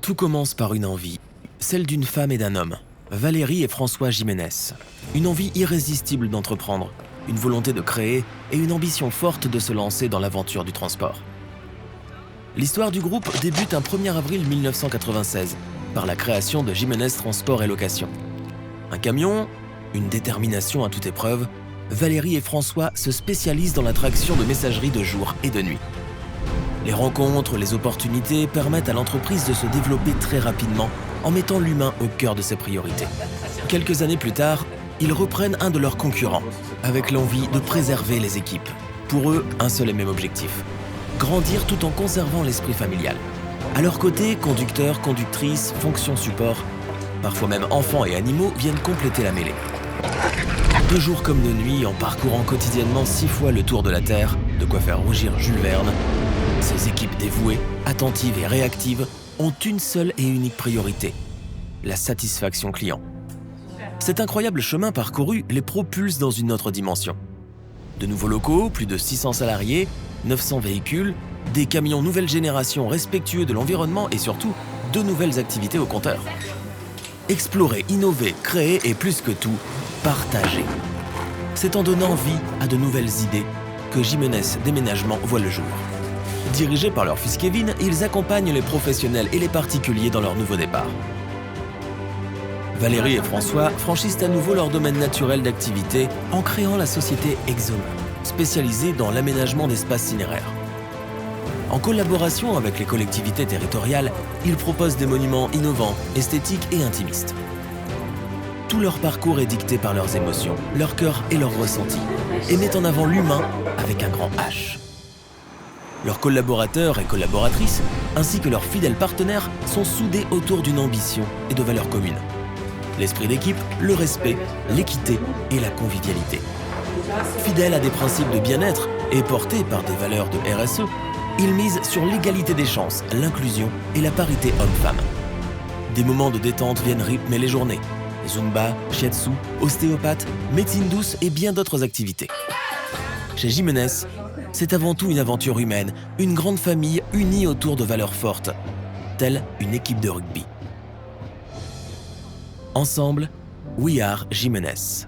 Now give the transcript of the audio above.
Tout commence par une envie, celle d'une femme et d'un homme, Valérie et François Jiménez. Une envie irrésistible d'entreprendre, une volonté de créer et une ambition forte de se lancer dans l'aventure du transport. L'histoire du groupe débute un 1er avril 1996 par la création de Jiménez Transport et Location. Un camion, une détermination à toute épreuve, Valérie et François se spécialisent dans la traction de messagerie de jour et de nuit. Les rencontres, les opportunités permettent à l'entreprise de se développer très rapidement en mettant l'humain au cœur de ses priorités. Quelques années plus tard, ils reprennent un de leurs concurrents, avec l'envie de préserver les équipes. Pour eux, un seul et même objectif: grandir tout en conservant l'esprit familial. À leur côté, conducteurs, conductrices, fonctions support, parfois même enfants et animaux viennent compléter la mêlée. De jour comme de nuit, en parcourant quotidiennement 6 fois le tour de la Terre, de quoi faire rougir Jules Verne, ces équipes dévouées, attentives et réactives ont une seule et unique priorité: la satisfaction client. Cet incroyable chemin parcouru les propulse dans une autre dimension. De nouveaux locaux, plus de 600 salariés, 900 véhicules, des camions nouvelle génération respectueux de l'environnement et surtout, de nouvelles activités au compteur. Explorer, innover, créer et plus que tout, partager. C'est en donnant vie à de nouvelles idées que Jiménez Déménagement voit le jour. Dirigés par leur fils Kevin, ils accompagnent les professionnels et les particuliers dans leur nouveau départ. Valérie et François franchissent à nouveau leur domaine naturel d'activité en créant la société Exoma, spécialisée dans l'aménagement d'espaces cinéraires. En collaboration avec les collectivités territoriales, ils proposent des monuments innovants, esthétiques et intimistes. Tout leur parcours est dicté par leurs émotions, leur cœur et leurs ressentis, et met en avant l'humain avec un grand H. Leurs collaborateurs et collaboratrices, ainsi que leurs fidèles partenaires, sont soudés autour d'une ambition et de valeurs communes. L'esprit d'équipe, le respect, l'équité et la convivialité. Fidèles à des principes de bien-être et portés par des valeurs de RSE, ils misent sur l'égalité des chances, l'inclusion et la parité homme-femme. Des moments de détente viennent rythmer les journées. Zumba, shiatsu, ostéopathe, médecine douce et bien d'autres activités. Chez Jiménez, c'est avant tout une aventure humaine, une grande famille unie autour de valeurs fortes, telle une équipe de rugby. Ensemble, We Are Jiménez.